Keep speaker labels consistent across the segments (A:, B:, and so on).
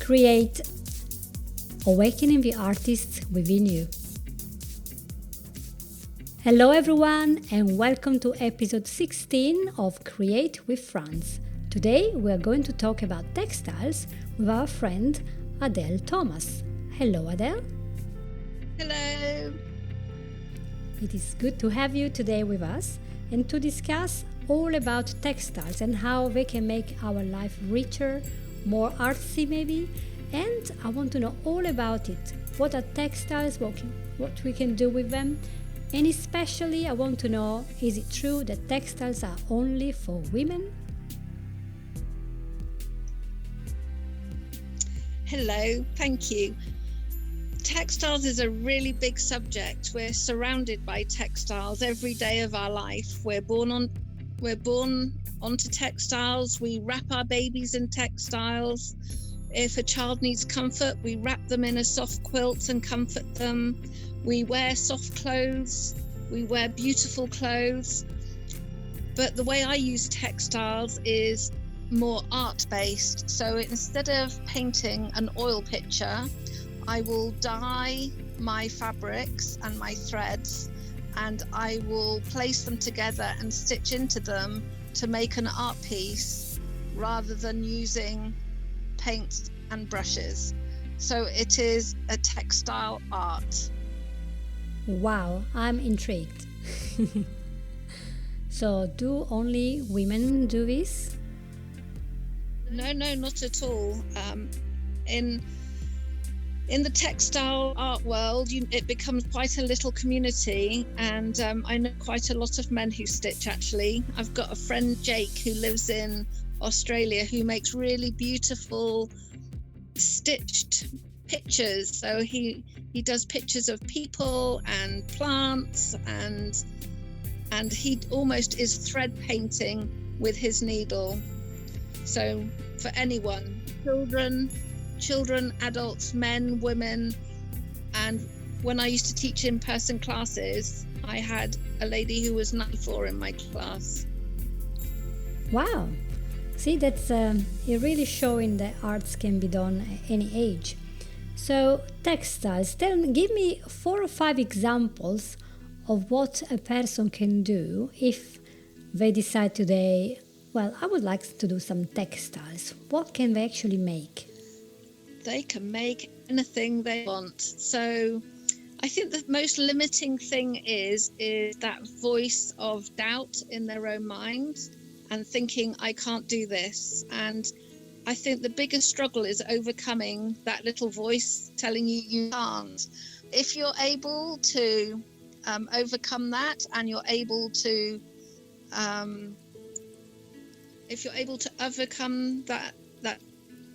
A: Create, awakening the artist within you. Hello everyone and welcome to episode 16 of Create with Franz. Today we are going to talk about textiles with our friend Adele Thomas. Hello Adele.
B: Hello.
A: It is good to have you today with us and to discuss all about textiles and how they can make our life richer, more artsy maybe. And I want to know all about it. What are textiles, what we can do with them. And especially I want to know, is it true that textiles are only for women?
B: Hello, thank you. Textiles is a really big subject. We're surrounded by textiles every day of our life. We're born onto textiles. We wrap our babies in textiles. If a child needs comfort, we wrap them in a soft quilt and comfort them. We wear soft clothes. We wear beautiful clothes. But the way I use textiles is more art-based. So instead of painting an oil picture, I will dye my fabrics and my threads, and I will place them together and stitch into them to make an art piece rather than using paints and brushes. So it is a textile art.
A: Wow, I'm intrigued. So do only women do this?
B: No, not at all. In the textile art world, it becomes quite a little community, and I know quite a lot of men who stitch actually. I've got a friend, Jake, who lives in Australia, who makes really beautiful stitched pictures. So he does pictures of people and plants, and he almost is thread painting with his needle. So for anyone, children, adults, men, women. And when I used to teach in-person classes, I had a lady who was 94 in my class.
A: Wow. See, that's really showing that arts can be done at any age. So textiles, give me 4 or 5 examples of what a person can do if they decide today, well, I would like to do some textiles. What can they actually make?
B: They can make anything they want. So I think the most limiting thing is that voice of doubt in their own mind and thinking, I can't do this. And I think the biggest struggle is overcoming that little voice telling you can't. If you're able to overcome that, and you're able to overcome that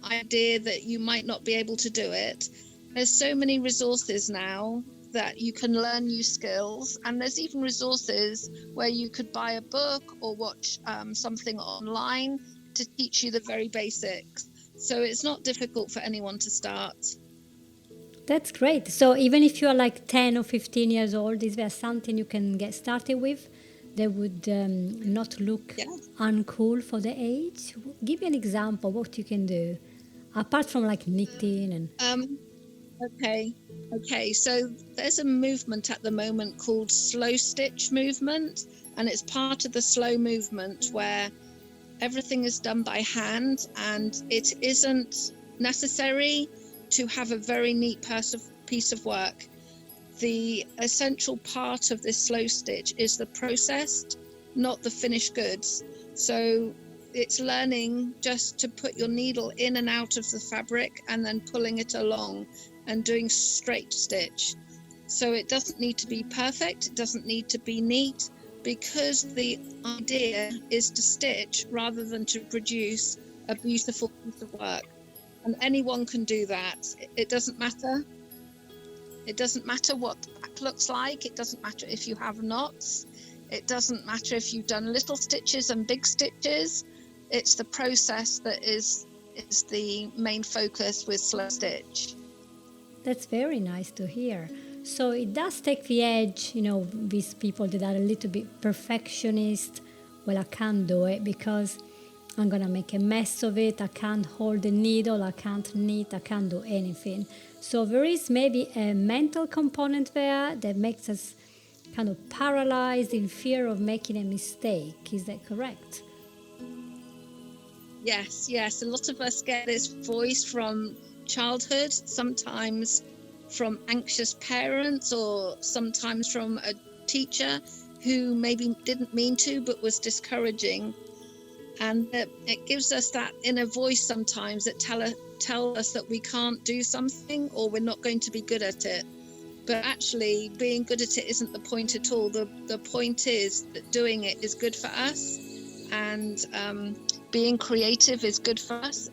B: idea that you might not be able to do it, there's so many resources now that you can learn new skills, and there's even resources where you could buy a book or watch something online to teach you the very basics. So it's not difficult for anyone to start.
A: That's great. So even if you are like 10 or 15 years old, is there something you can get started with that would not look uncool for the age? Give me an example what you can do, apart from like knitting and...
B: Okay. So there's a movement at the moment called slow stitch movement, and it's part of the slow movement where everything is done by hand, and it isn't necessary to have a very neat piece of work. The essential part of this slow stitch is the processed, not the finished goods. So it's learning just to put your needle in and out of the fabric and then pulling it along and doing straight stitch. So it doesn't need to be perfect, it doesn't need to be neat, because the idea is to stitch rather than to produce a beautiful piece of work. And anyone can do that. It doesn't matter. It doesn't matter what the back looks like. It doesn't matter if you have knots. It doesn't matter if you've done little stitches and big stitches. It's the process that is the main focus with slow stitch.
A: That's very nice to hear. So it does take the edge, these people that are a little bit perfectionist. Well, I can't do it because I'm going to make a mess of it. I can't hold the needle. I can't knit. I can't do anything. So there is maybe a mental component there that makes us kind of paralyzed in fear of making a mistake. Is that correct?
B: Yes. A lot of us get this voice from childhood, sometimes from anxious parents, or sometimes from a teacher who maybe didn't mean to but was discouraging. And it gives us that inner voice sometimes that tell us that we can't do something or we're not going to be good at it. But actually, being good at it isn't the point at all. The point is that doing it is good for us, and being creative is good for us.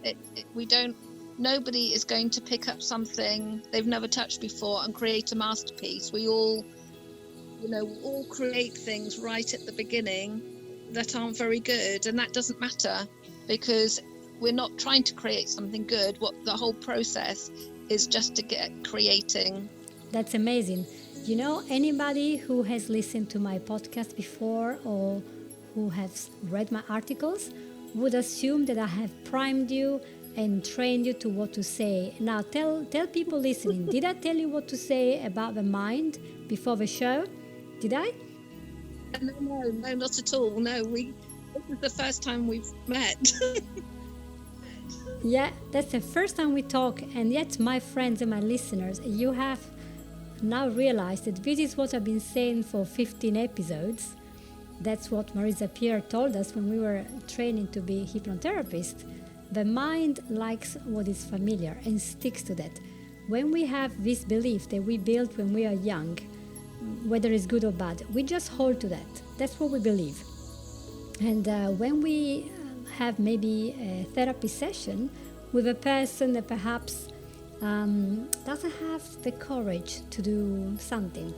B: Nobody is going to pick up something they've never touched before and create a masterpiece. We all create things right at the beginning that aren't very good, and that doesn't matter, because we're not trying to create something good. What the whole process is just to get creating.
A: That's amazing. Anybody who has listened to my podcast before or who has read my articles would assume that I have primed you and trained you to what to say. Now tell people listening, did I tell you what to say about the mind before the show? Did I?
B: No, not at all. No, this is the first time we've met.
A: Yeah, that's the first time we talk, and yet, my friends and my listeners, you have now realized that this is what I've been saying for 15 episodes. That's what Marisa Peer told us when we were training to be hypnotherapists. The mind likes what is familiar and sticks to that. When we have this belief that we built when we are young, whether it's good or bad, we just hold to that. That's what we believe. And when we have maybe a therapy session with a person that perhaps doesn't have the courage to do something,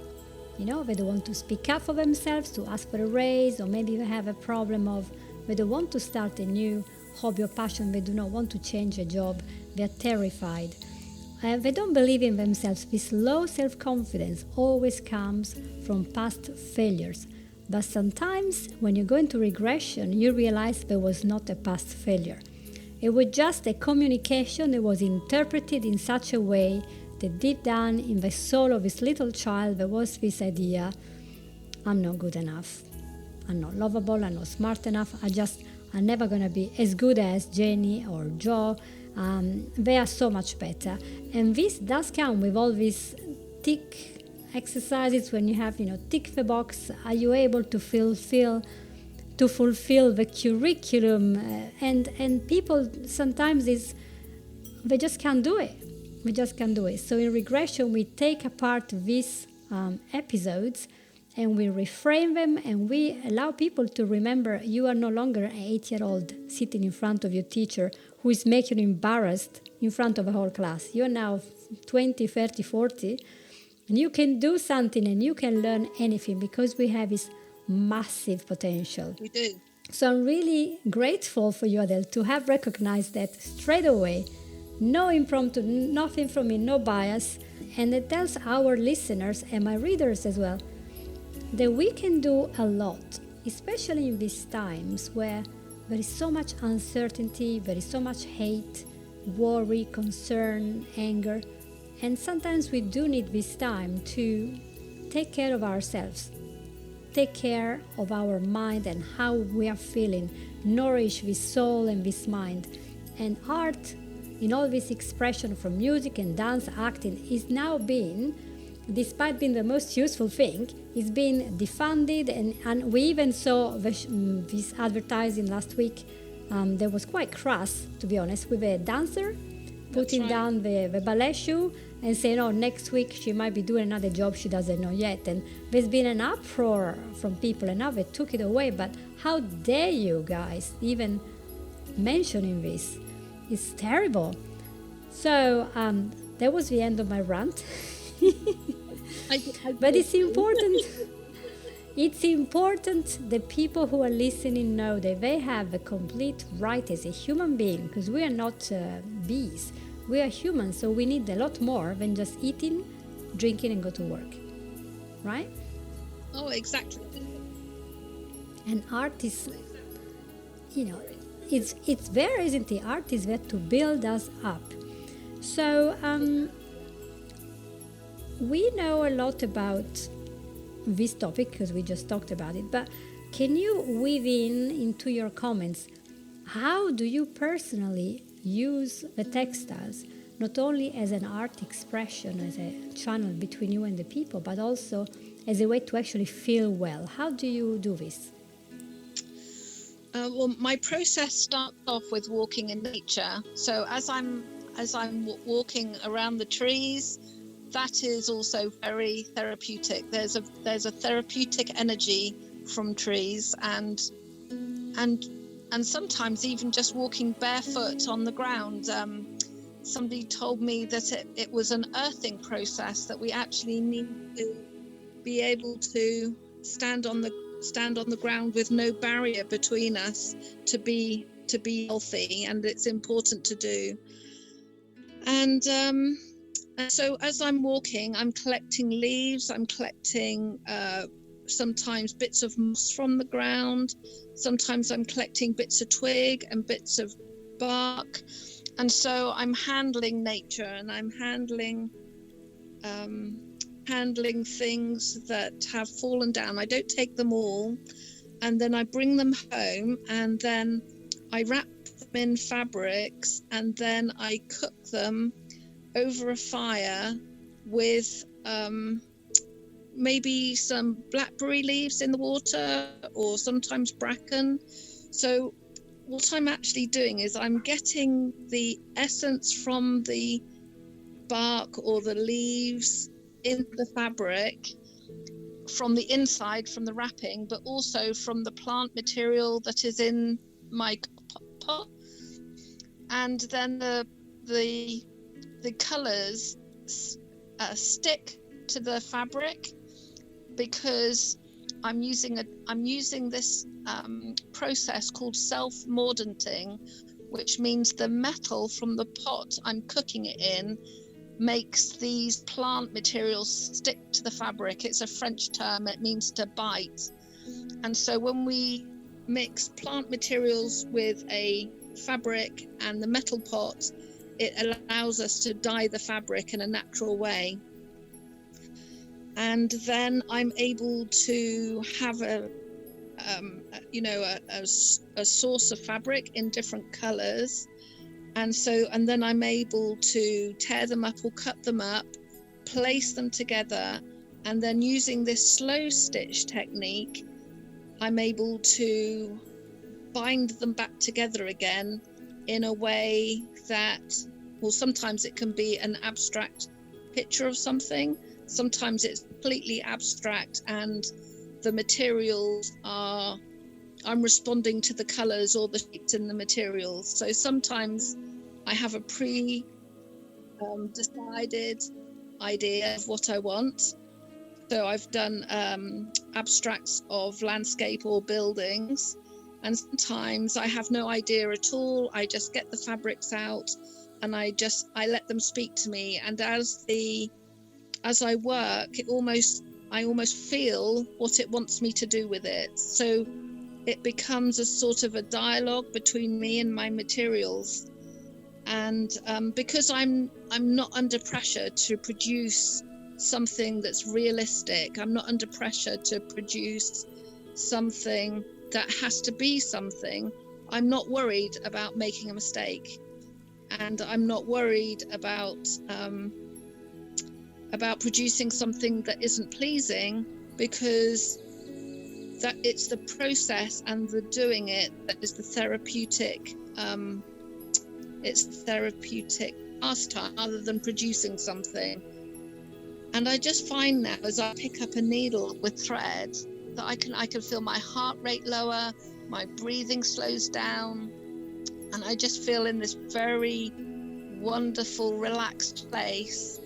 A: they don't want to speak up for themselves, to ask for a raise, or maybe they have a problem of they don't want to start a new hobby or passion, they do not want to change a job, they're terrified. They don't believe in themselves. This low self-confidence always comes from past failures. But sometimes when you go into regression, you realize there was not a past failure. It was just a communication that was interpreted in such a way that deep down in the soul of this little child there was this idea, I'm not good enough. I'm not lovable, I'm not smart enough, I'm never going to be as good as Jenny or Joe. They are so much better. And this does come with all these tick exercises. When you have, tick the box, are you able to fulfill the curriculum? And people sometimes they just can't do it. We just can't do it. So in regression, we take apart these episodes and we reframe them, and we allow people to remember you are no longer an 8-year-old sitting in front of your teacher who is making you embarrassed in front of a whole class. You're now 20, 30, 40, and you can do something and you can learn anything because we have this massive potential.
B: We do.
A: So I'm really grateful for you, Adele, to have recognized that straight away. No impromptu, nothing from me, no bias. And it tells our listeners and my readers as well that we can do a lot, especially in these times where there is so much uncertainty, there is so much hate, worry, concern, anger. And sometimes we do need this time to take care of ourselves, take care of our mind and how we are feeling, nourish this soul and this mind. And art, in all this expression from music and dance, acting, is now being, despite being the most useful thing, is being defunded. And we even saw this advertising last week that was quite crass, to be honest, with a dancer putting down the ballet shoe and saying, next week she might be doing another job she doesn't know yet. And there's been an uproar from people, and now they took it away. But how dare you guys even mentioning this? It's terrible. So that was the end of my rant. But it's important. It's important that people who are listening know that they have a complete right as a human being, because we are not bees. We are humans, so we need a lot more than just eating, drinking, and go to work. Right?
B: Oh, exactly.
A: And art is, it's there, isn't it? Art is there to build us up. So we know a lot about this topic because we just talked about it, but can you weave into your comments, how do you personally use the textiles, not only as an art expression, as a channel between you and the people, but also as a way to actually feel well? How do you do this?
B: Well, my process starts off with walking in nature. So as I'm walking around the trees, that is also very therapeutic. There's a therapeutic energy from trees, and sometimes even just walking barefoot on the ground. Somebody told me that it was an earthing process, that we actually need to be able to stand on the ground with no barrier between us to be healthy, and it's important to do. And so as I'm walking, I'm collecting leaves, I'm collecting sometimes bits of moss from the ground, sometimes I'm collecting bits of twig and bits of bark. And so I'm handling nature, and I'm handling things that have fallen down. I don't take them all, and then I bring them home, and then I wrap them in fabrics, and then I cook them over a fire with maybe some blackberry leaves in the water, or sometimes bracken. So what I'm actually doing is I'm getting the essence from the bark or the leaves in the fabric from the inside, from the wrapping, but also from the plant material that is in my pot. And then the colors stick to the fabric, because I'm using this process called self-mordanting, which means the metal from the pot I'm cooking it in makes these plant materials stick to the fabric. It's a French term, it means to bite. And so when we mix plant materials with a fabric and the metal pot, it allows us to dye the fabric in a natural way. And then I'm able to have a source of fabric in different colors. And then I'm able to tear them up or cut them up, place them together, and then using this slow stitch technique, I'm able to bind them back together again in a way that, well, sometimes it can be an abstract picture of something, sometimes it's completely abstract and the materials I'm responding to the colors or the shapes in the materials. So sometimes I have a decided idea of what I want. So I've done abstracts of landscape or buildings, and sometimes I have no idea at all. I just get the fabrics out and I let them speak to me. And as I work, I almost feel what it wants me to do with it. So it becomes a sort of a dialogue between me and my materials. And because I'm not under pressure to produce something that's realistic, I'm not under pressure to produce something that has to be something, I'm not worried about making a mistake. And I'm not worried about producing something that isn't pleasing, because that it's the process and the doing it that is the therapeutic it's the therapeutic pastime rather than producing something. And I just find now, as I pick up a needle with thread, that I can feel my heart rate lower, my breathing slows down, and I just feel in this very wonderful, relaxed place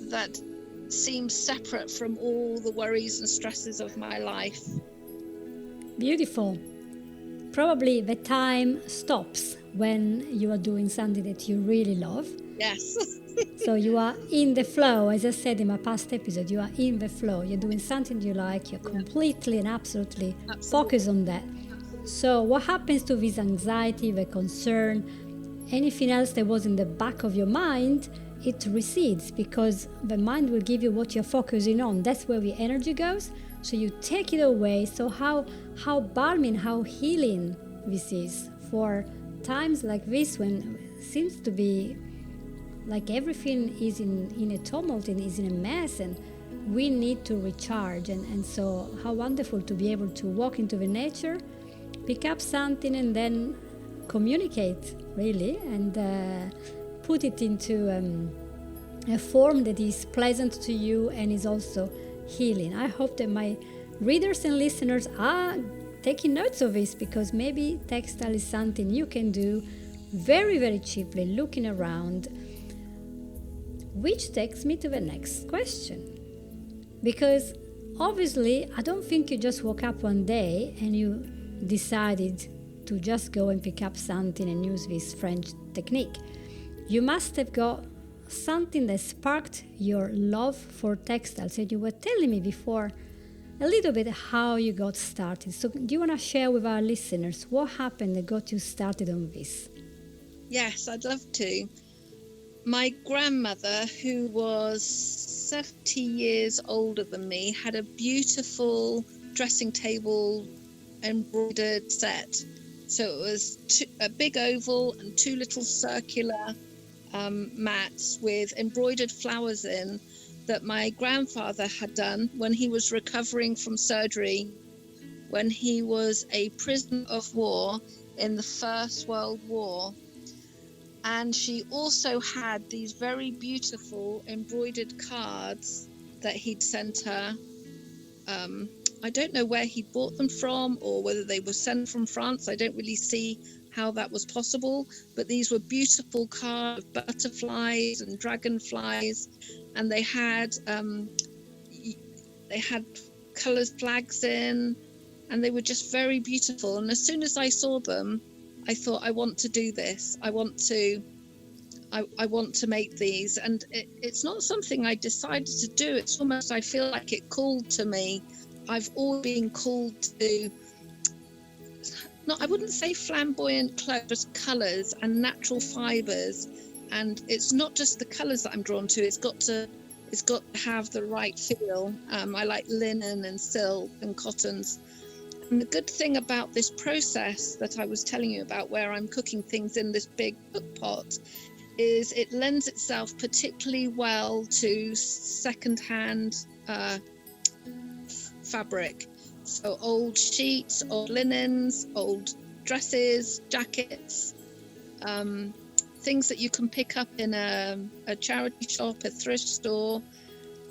B: that seems separate from all the worries and stresses of my life.
A: Beautiful. Probably the time stops when you are doing something that you really love.
B: Yes.
A: So you are in the flow. As I said in my past episode, you are in the flow. You're doing something you like. You're completely and absolutely focused on that. So what happens to this anxiety, the concern, anything else that was in the back of your mind? It recedes because the mind will give you what you're focusing on. That's where the energy goes. So you take it away. So how balming, how healing this is for times like this, when it seems to be like everything is in a tumult and is in a mess, and we need to recharge. And so how wonderful to be able to walk into the nature, pick up something, and then communicate, really, and put it into a form that is pleasant to you and is also healing. I hope that my readers and listeners are taking notes of this, because maybe textile is something you can do very, very cheaply, looking around. Which takes me to the next question. Because obviously, I don't think you just woke up one day and you decided to just go and pick up something and use this French technique. You must have got something that sparked your love for textiles. And you were telling me before a little bit how you got started. So do you want to share with our listeners what happened that got you started on this?
B: Yes, I'd love to. My grandmother, who was 70 years older than me, had a beautiful dressing table embroidered set. So it was a big oval and two little circular mats with embroidered flowers in, that my grandfather had done when he was recovering from surgery, when he was a prisoner of war in the First World War. And she also had these very beautiful embroidered cards that he'd sent her. I don't know where he bought them from or whether they were sent from France. I don't really see how that was possible, but these were beautiful cards of butterflies and dragonflies, and they had colored flags in, and they were just very beautiful. And as soon as I saw them, I thought, I want to do this. I want to make these. And it's not something I decided to do. It's almost, I feel like it called to me. I've always been called to, I wouldn't say flamboyant clothes, but colours and natural fibres. And it's not just the colours that I'm drawn to. It's got to have the right feel. I like linen and silk and cottons. And the good thing about this process that I was telling you about, where I'm cooking things in this big cook pot, is it lends itself particularly well to second-hand fabric. So old sheets, old linens, old dresses, jackets, things that you can pick up in a charity shop, a thrift store.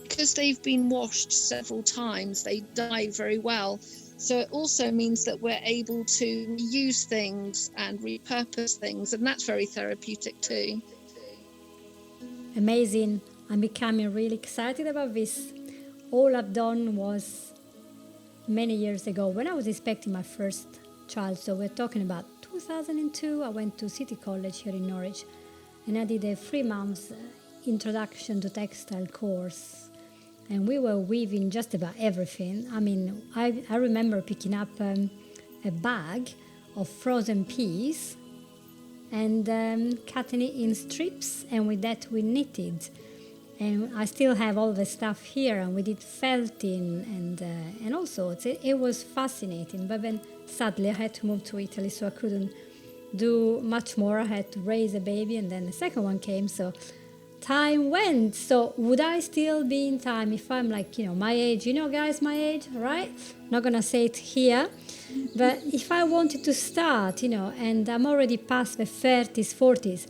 B: Because they've been washed several times, they dye very well. So it also means that we're able to reuse things and repurpose things, and that's very therapeutic too.
A: Amazing. I'm becoming really excited about this. All I've done was many years ago when I was expecting my first child. So we're talking about 2002. I went to City College here in Norwich, and I did a 3 months introduction to textile course. And we were weaving just about everything. I mean, I remember picking up a bag of frozen peas and cutting it in strips, and with that we knitted. And I still have all the stuff here, and we did felting and all sorts. It was fascinating, but then sadly I had to move to Italy, so I couldn't do much more. I had to raise a baby, and then the second one came, so time went. So would I still be in time if I'm like, my age, guys, my age, right? Not gonna say it here, but if I wanted to start, and I'm already past the 30s, 40s,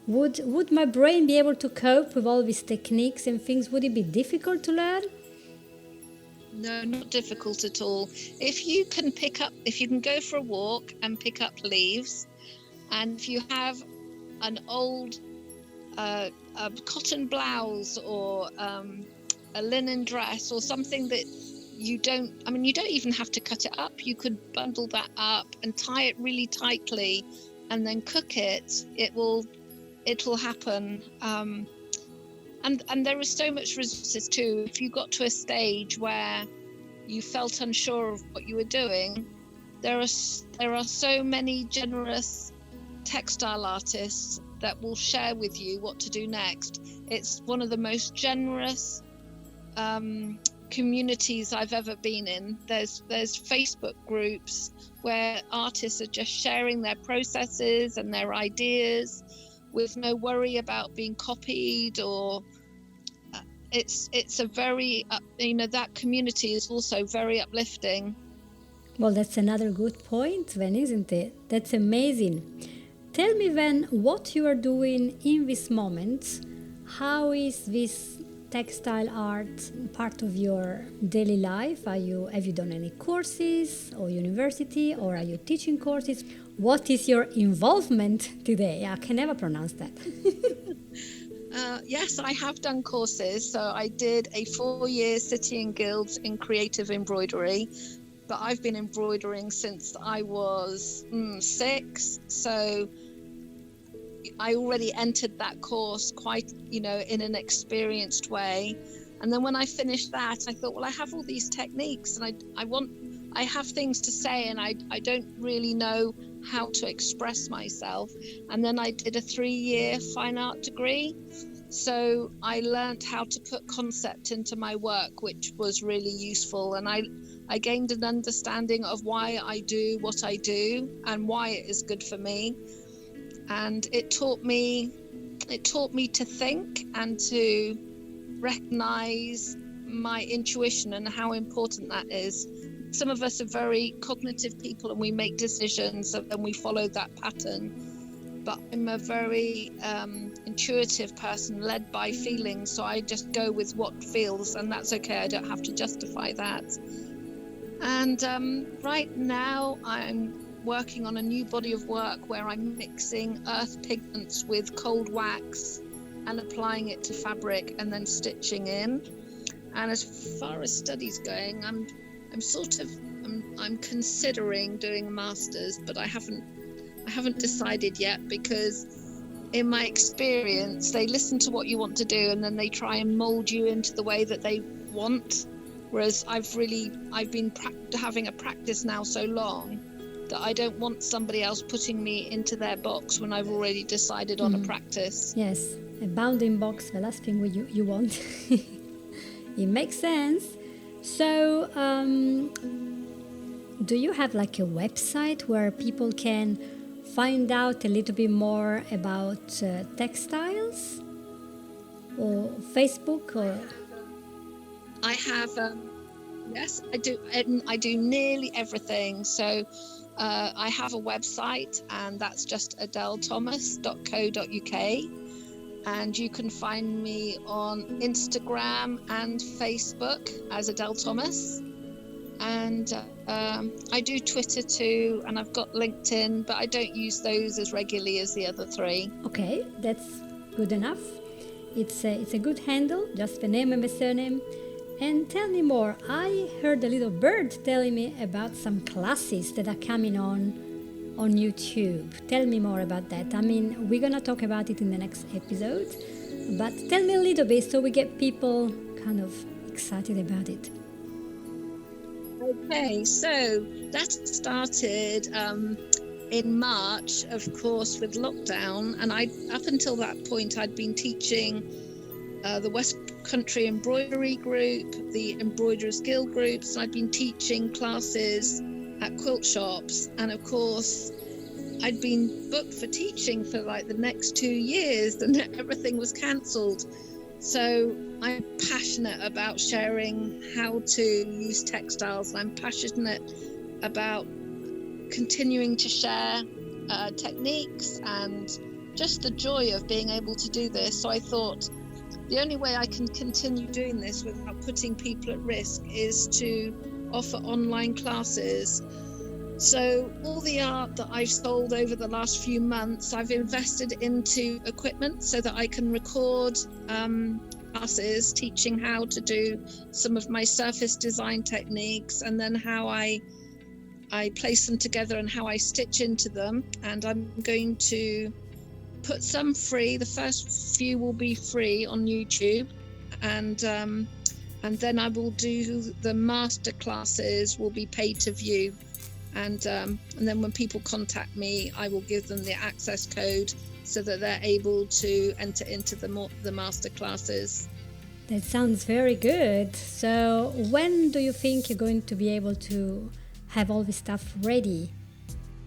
A: would my brain be able to cope with all these techniques and things? Would it be difficult to learn?
B: No, not difficult at all. If you can go for a walk and pick up leaves, and if you have an old a cotton blouse or a linen dress or something that you don't even have to cut it up. You could bundle that up and tie it really tightly and then cook it. It will happen. And there is so much resources too. If you got to a stage where you felt unsure of what you were doing, there are so many generous textile artists that will share with you what to do next. It's one of the most generous communities I've ever been in. There's Facebook groups where artists are just sharing their processes and their ideas with no worry about being copied, or it's a very that community is also very uplifting.
A: Well, that's another good point, then, isn't it? That's amazing. Tell me then what you are doing in this moment. How is this textile art part of your daily life? Have you done any courses or university, or are you teaching courses? What is your involvement today? I can never pronounce that.
B: Yes, I have done courses. So I did a 4-year City and Guilds in creative embroidery, but I've been embroidering since I was 6. So I already entered that course quite, in an experienced way. And then when I finished that, I thought, well, I have all these techniques and I have things to say, and I don't really know how to express myself. And then I did a 3-year fine art degree. So I learned how to put concept into my work, which was really useful. And I gained an understanding of why I do what I do and why it is good for me. And it taught me to think and to recognize my intuition and how important that is. Some of us are very cognitive people and we make decisions and we follow that pattern. But I'm a very intuitive person, led by feelings. So I just go with what feels, and that's okay. I don't have to justify that. And right now I'm working on a new body of work where I'm mixing earth pigments with cold wax and applying it to fabric and then stitching in. And as far as studies going, I'm considering doing a master's, but I haven't decided yet, because in my experience they listen to what you want to do and then they try and mold you into the way that they want, whereas I've been having a practice now so long that I don't want somebody else putting me into their box when I've already decided on a practice.
A: Yes, a bounding box, the last thing you want. It makes sense. So do you have like a website where people can find out a little bit more about textiles, or Facebook? Or
B: I have yes, I do. I do nearly everything. So I have a website, and that's just adelthomas.co.uk, and you can find me on Instagram and Facebook as Adele Thomas. And I do Twitter too, and I've got LinkedIn, but I don't use those as regularly as the other 3.
A: Okay, that's good enough. It's a good handle, just the name and the surname. And tell me more. I heard a little bird telling me about some classes that are coming on YouTube. Tell me more about that. I mean, we're going to talk about it in the next episode, but tell me a little bit so we get people kind of excited about it.
B: Okay, so that started in March, of course, with lockdown. And up until that point, I'd been teaching the West Country Embroidery Group, the Embroiderers Guild groups. I'd been teaching classes at quilt shops. And of course, I'd been booked for teaching for like the next 2 years, and everything was cancelled. So I'm passionate about sharing how to use textiles. I'm passionate about continuing to share techniques and just the joy of being able to do this. So I thought the only way I can continue doing this without putting people at risk is to offer online classes. So all the art that I've sold over the last few months, I've invested into equipment so that I can record classes teaching how to do some of my surface design techniques, and then how I place them together and how I stitch into them. And I'm going to put some free. The first few will be free on YouTube, and then I will do the master classes will be paid to view. and then when people contact me, I will give them the access code so that they're able to enter into the master classes.
A: That sounds very good. So when do you think you're going to be able to have all this stuff ready?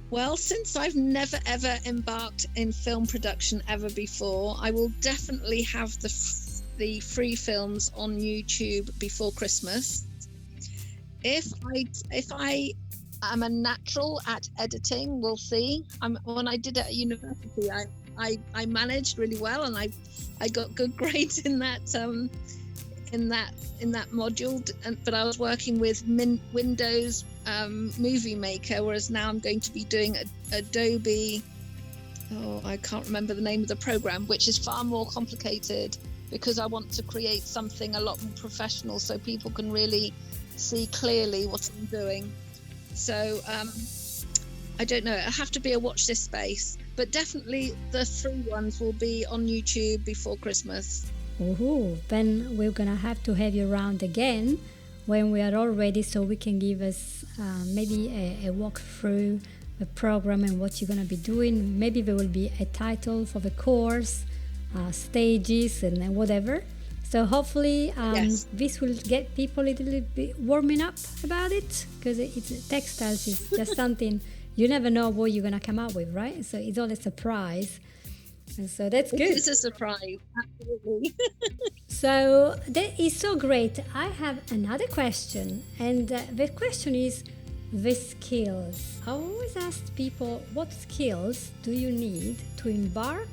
B: Well, since I've never ever embarked in film production ever before, I will definitely have the free films on YouTube before Christmas. If I am a natural at editing, we'll see. When I did it at university, I managed really well, and I got good grades in that module. But I was working with Windows Movie Maker, whereas now I'm going to be doing Adobe. Oh, I can't remember the name of the program, which is far more complicated because I want to create something a lot more professional so people can really see clearly what I'm doing. So I don't know. It'll have to be a watch this space, but definitely the free ones will be on YouTube before Christmas.
A: Ooh, then we're gonna have to have you around again when we are all ready, so we can give us maybe a walk through the program and what you're gonna be doing. Maybe there will be a title for the course, stages, and whatever. So hopefully
B: Yes.
A: this will get people a little bit warming up about it, because textiles is just something you never know what you're gonna come up with, right? So it's all a surprise. And so that's good.
B: It's a surprise, absolutely.
A: So that is so great. I have another question, and the question is the skills. I always ask people, what skills do you need to embark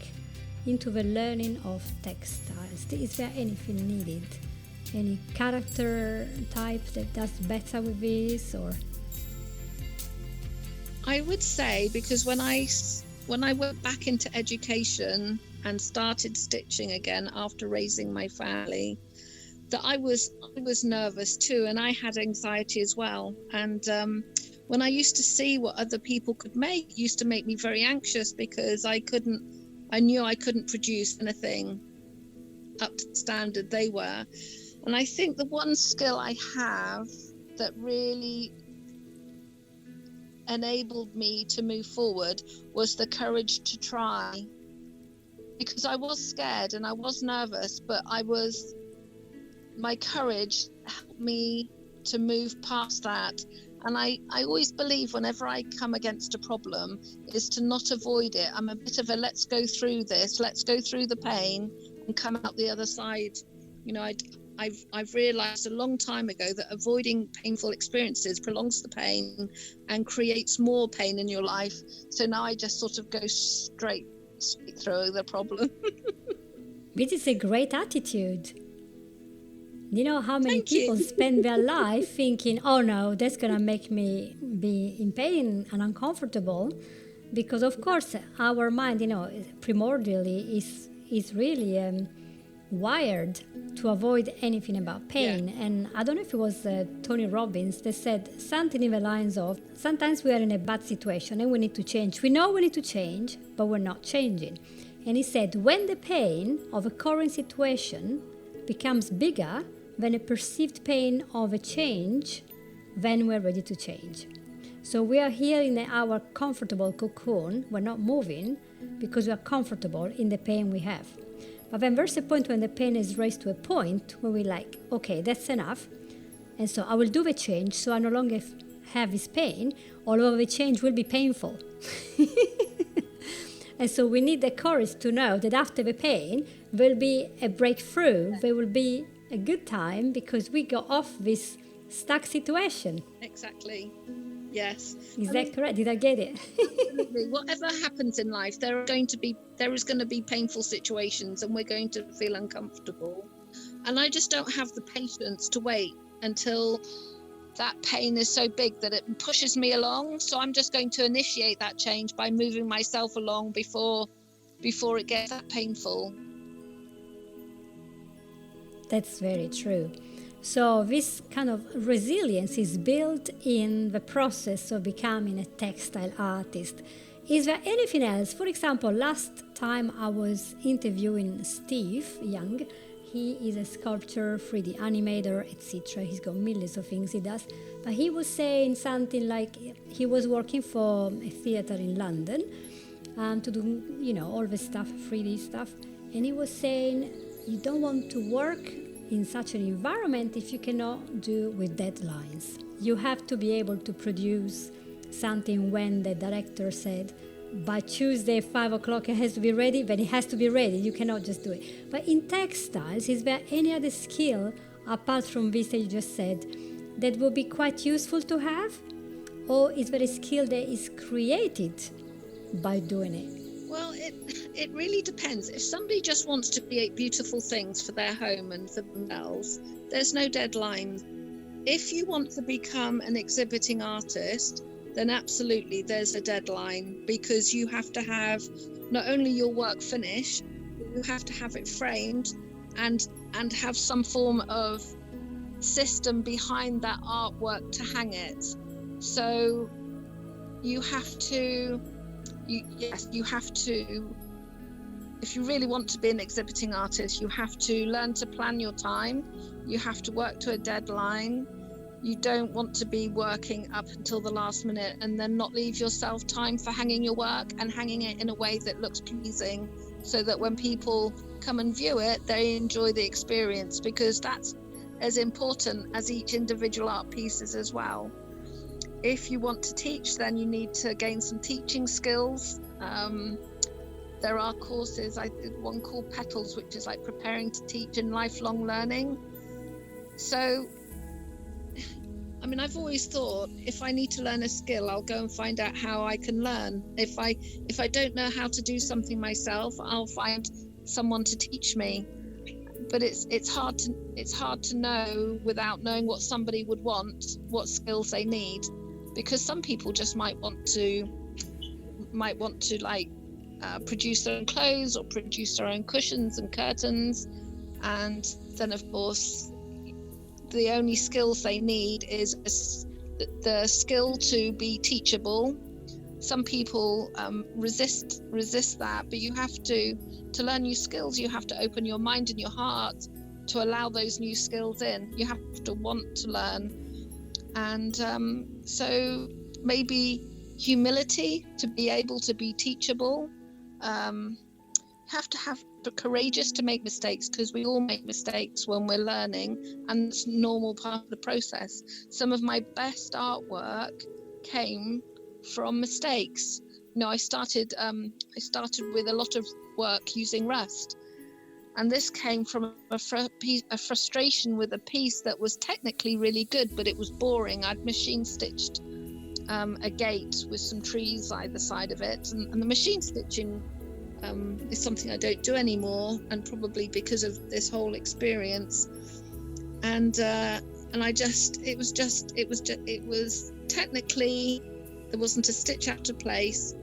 A: into the learning of textiles? Is there anything needed? Any character type that does better with this, or?
B: I would say, because when I went back into education and started stitching again after raising my family, that I was nervous too, and I had anxiety as well. And when I used to see what other people could make, it used to make me very anxious because I knew I couldn't produce anything up to the standard they were. And I think the one skill I have that really enabled me to move forward was the courage to try, because I was scared and I was nervous, but my courage helped me to move past that. And I always believe whenever I come against a problem is to not avoid it. I'm a bit of a let's go through this, let's go through the pain and come out the other side. You know, I've realized a long time ago that avoiding painful experiences prolongs the pain and creates more pain in your life. So now I just sort of go straight through the problem.
A: This is a great attitude. You know how many
B: Thank
A: people
B: you.
A: spend their life thinking, oh no, that's going to make me be in pain and uncomfortable. Because, of course, our mind, primordially is really wired to avoid anything about pain.
B: Yeah.
A: And I don't know if it was Tony Robbins that said something in the lines of, sometimes we are in a bad situation and we need to change. We know we need to change, but we're not changing. And he said, when the pain of a current situation becomes bigger than a perceived pain of a change, then we're ready to change. So we are here in our comfortable cocoon. We're not moving because we are comfortable in the pain we have. But then there's a point when the pain is raised to a point where we're like, okay, that's enough. And so I will do the change so I no longer have this pain, although the change will be painful. And so we need the courage to know that after the pain, there will be a breakthrough. There will be a good time because we go off this stuck situation.
B: Exactly. Yes.
A: Is that correct? Did I get it?
B: Absolutely. Whatever happens in life, there is going to be painful situations, and we're going to feel uncomfortable. And I just don't have the patience to wait until that pain is so big that it pushes me along. So I'm just going to initiate that change by moving myself along before it gets that painful.
A: That's very true. So this kind of resilience is built in the process of becoming a textile artist. Is there anything else? For example, last time I was interviewing Steve Young, he is a sculptor, 3D animator, etc. He's got millions of things he does. But he was saying something like he was working for a theater in London to do, all the stuff, 3D stuff. And he was saying, you don't want to work in such an environment if you cannot do with deadlines. You have to be able to produce something when the director said, by Tuesday, 5 o'clock, it has to be ready, then it has to be ready. You cannot just do it. But in textiles, is there any other skill, apart from this that you just said, that would be quite useful to have? Or is there a skill that is created by doing it?
B: Well, it really depends. If somebody just wants to create beautiful things for their home and for themselves, there's no deadline. If you want to become an exhibiting artist, then absolutely there's a deadline, because you have to have not only your work finished, but you have to have it framed and have some form of system behind that artwork to hang it. So you have to, if you really want to be an exhibiting artist, you have to learn to plan your time. You have to work to a deadline. You don't want to be working up until the last minute and then not leave yourself time for hanging your work and hanging it in a way that looks pleasing, so that when people come and view it, they enjoy the experience, because that's as important as each individual art piece is as well. If you want to teach, then you need to gain some teaching skills. There are courses. I did one called Petals, which is like preparing to teach and lifelong learning. So I've always thought, if I need to learn a skill, I'll go and find out how I can learn. If I don't know how to do something myself, I'll find someone to teach me. But it's hard to know without knowing what somebody would want, what skills they need, because some people just might want to produce their own clothes or produce their own cushions and curtains, and then of course the only skills they need is the skill to be teachable. Some people resist that, but you have to learn new skills. You have to open your mind and your heart to allow those new skills in. You have to want to learn, and so maybe humility to be able to be teachable. You have to have courageous to make mistakes, because we all make mistakes when we're learning, and it's a normal part of the process. Some of my best artwork came from mistakes. I started with a lot of work using rust, and this came from a frustration with a piece that was technically really good, but it was boring. I'd machine stitched a gate with some trees either side of it, and the machine stitching is something I don't do anymore, and probably because of this whole experience. And it was technically, there wasn't a stitch out of place,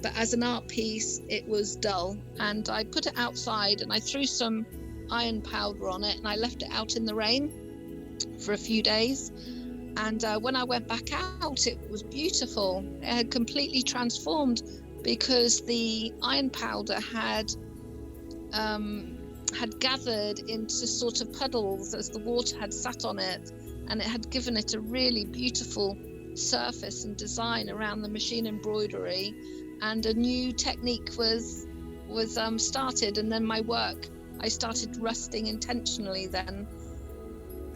B: but as an art piece it was dull. And I put it outside and I threw some iron powder on it, and I left it out in the rain for a few days. And when I went back out, it was beautiful. It had completely transformed, because the iron powder had gathered into sort of puddles as the water had sat on it, and it had given it a really beautiful surface and design around the machine embroidery, and a new technique was started. And then my work, I started rusting intentionally then.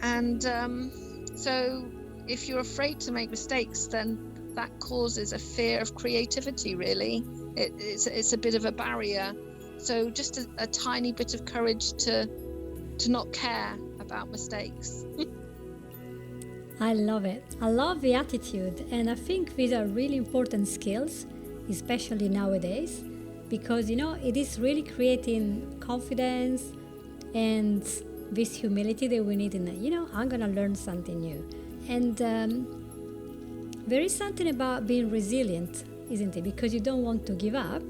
B: And so if you're afraid to make mistakes, then that causes a fear of creativity, really. It's a bit of a barrier. So just a tiny bit of courage to not care about mistakes.
A: I love it. I love the attitude, and I think these are really important skills, especially nowadays, because it is really creating confidence and this humility that we need in I'm gonna learn something new. And there is something about being resilient, isn't it? Because you don't want to give up.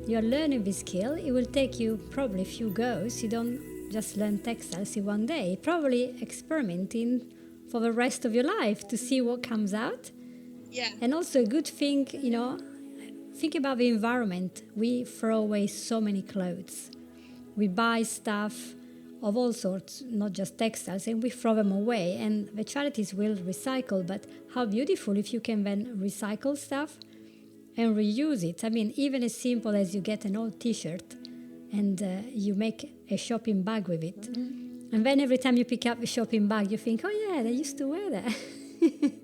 A: You're learning this skill. It will take you probably a few goes. You don't just learn textiles in one day. Probably experimenting for the rest of your life to see what comes out.
B: Yeah.
A: And also a good thing, think about the environment. We throw away so many clothes. We buy stuff of all sorts, not just textiles, and we throw them away. And the charities will recycle, but how beautiful if you can then recycle stuff and reuse it. I mean, even as simple as you get an old t-shirt and you make a shopping bag with it. And then every time you pick up a shopping bag, you think, oh yeah, they used to wear that.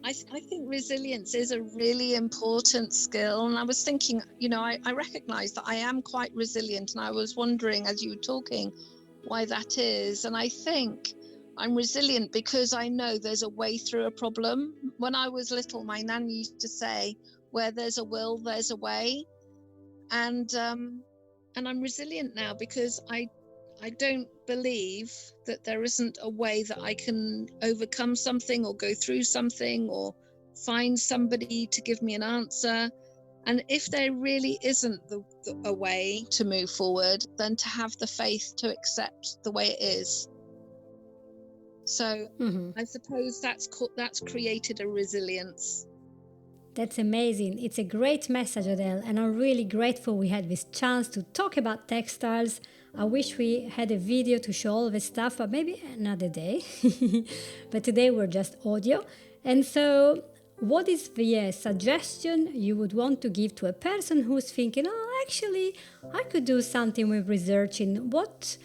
B: I think resilience is a really important skill. And I was thinking, I recognize that I am quite resilient. And I was wondering as you were talking why that is. And I think I'm resilient because I know there's a way through a problem. When I was little, my nan used to say, where there's a will, there's a way. And I'm resilient now because I don't believe that there isn't a way that I can overcome something or go through something or find somebody to give me an answer. And if there really isn't a way to move forward, then to have the faith to accept the way it is. So I suppose that's created a resilience.
A: That's amazing. It's a great message, Adele, and I'm really grateful we had this chance to talk about textiles. I wish we had a video to show all the stuff, but maybe another day. But today we're just audio. And so what is the suggestion you would want to give to a person who's thinking, oh, actually, I could do something with researching? What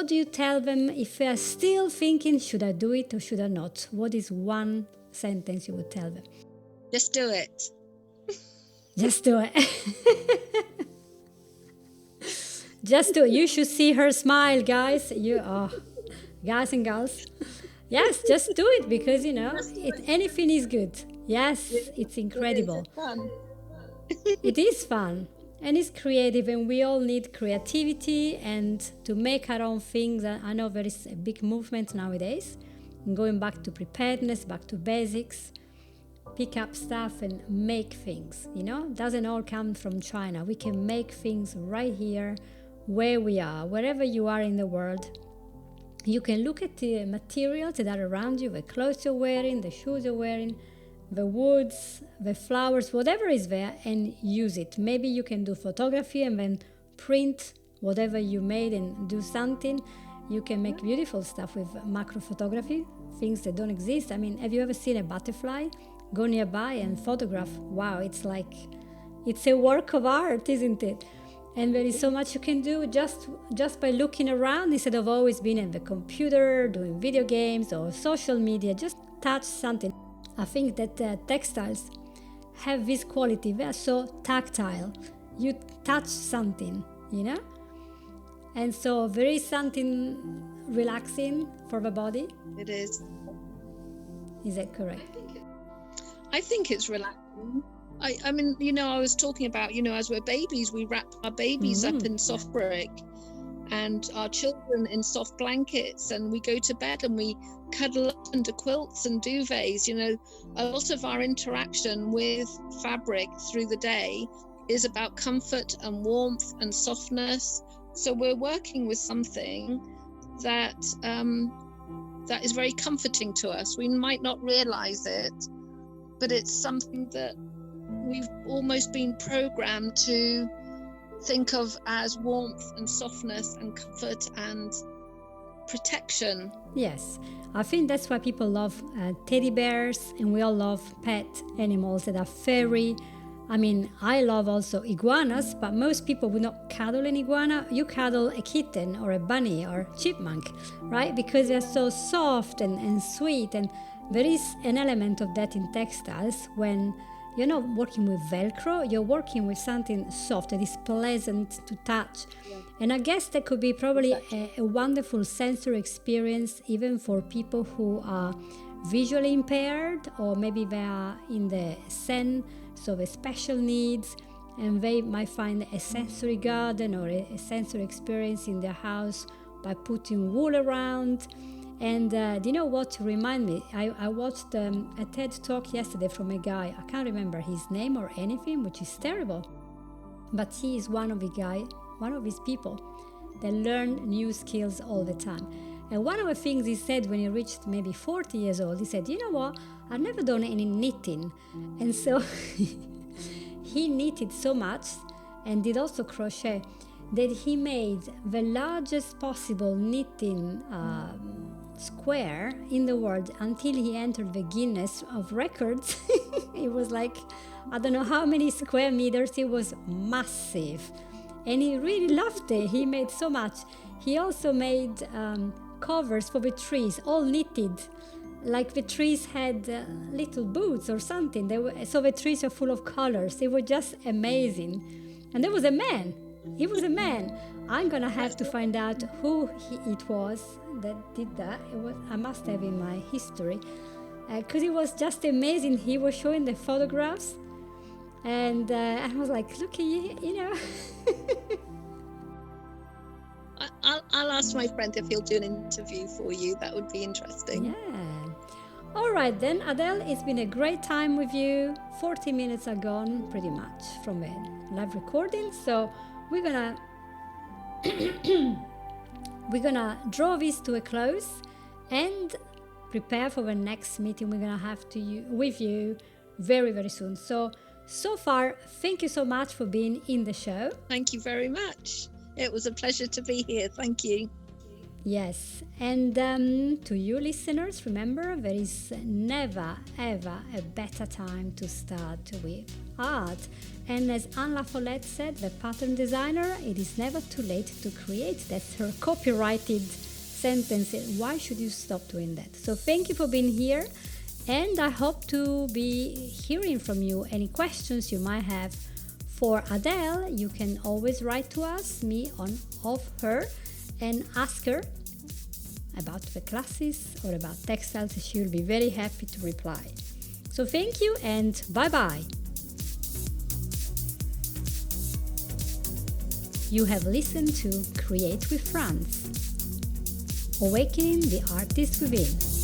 A: do you tell them if they're still thinking, should I do it or should I not? What is one sentence you would tell them?
B: Just do it.
A: Just do it. Just do it. You should see her smile, guys. Guys and girls. Yes, just do it because, anything is good. Yes, it's incredible.
B: It's fun.
A: It is fun. And it's creative, and we all need creativity and to make our own things. I know there is a big movement nowadays, going back to preparedness, back to basics. Pick up stuff and make things, It doesn't all come from China. We can make things right here, where we are, wherever you are in the world. You can look at the materials that are around you, the clothes you're wearing, the shoes you're wearing, the woods, the flowers, whatever is there, and use it. Maybe you can do photography and then print whatever you made and do something. You can make beautiful stuff with macro photography, things that don't exist. I mean, have you ever seen a butterfly? Go nearby and photograph. Wow, it's a work of art, isn't it? And there is so much you can do just by looking around instead of always being at the computer, doing video games or social media. Just touch something. I think that textiles have this quality. They are so tactile. You touch something, And so there is something relaxing for the body.
B: It is.
A: Is that correct?
B: I think it's relaxing. I mean, I was talking about, as we're babies, we wrap our babies up in soft brick and our children in soft blankets, and we go to bed and we cuddle up under quilts and duvets. A lot of our interaction with fabric through the day is about comfort and warmth and softness. So we're working with something that is very comforting to us. We might not realize it, but it's something that we've almost been programmed to think of as warmth and softness and comfort and protection.
A: Yes, I think that's why people love teddy bears, and we all love pet animals that are furry. I mean, I love also iguanas, but most people would not cuddle an iguana. You cuddle a kitten or a bunny or chipmunk, right? Because they're so soft and sweet. And there is an element of that in textiles. When you're not working with Velcro, you're working with something soft that is pleasant to touch. Yeah. And I guess that could be probably a wonderful sensory experience even for people who are visually impaired, or maybe they are in the SEN, so the special needs, and they might find a sensory garden or a sensory experience in their house by putting wool around. And do you know what remind me? I watched a TED talk yesterday from a guy. I can't remember his name or anything, which is terrible. But he is one of these people that learn new skills all the time. And one of the things he said when he reached maybe 40 years old, he said, you know what? I've never done any knitting. And so he knitted so much and did also crochet. that he made the largest possible knitting square in the world until he entered the Guinness of Records. It was like, I don't know how many square meters. It was massive. And he really loved it. He made so much. He also made covers for the trees, all knitted. Like the trees had little boots or something. So the trees are full of colors. They were just amazing. And there was a man. He was a man. I'm going to have to find out who it was that did that. I must have in my history. Because it was just amazing. He was showing the photographs. And I was like, look at you.
B: I'll ask my friend if he'll do an interview for you. That would be interesting.
A: Yeah. All right then, Adele, it's been a great time with you. 40 minutes are gone pretty much from a live recording. So we're gonna draw this to a close and prepare for the next meeting we're gonna have with you very, very soon. So far, thank you so much for being in the show.
B: Thank you very much. It was a pleasure to be here. Thank you.
A: Yes, and to you listeners, remember, there is never ever a better time to start with art. And as Anne La Follette said, the pattern designer, it is never too late to create. That's her copyrighted sentence. Why should you stop doing that? So thank you for being here, and I hope to be hearing from you. Any questions you might have for Adele, you can always write to us, me of her, and ask her about the classes or about textiles. She will be very happy to reply. So thank you and bye-bye. You have listened to Create with Franz, Awakening the Artist Within.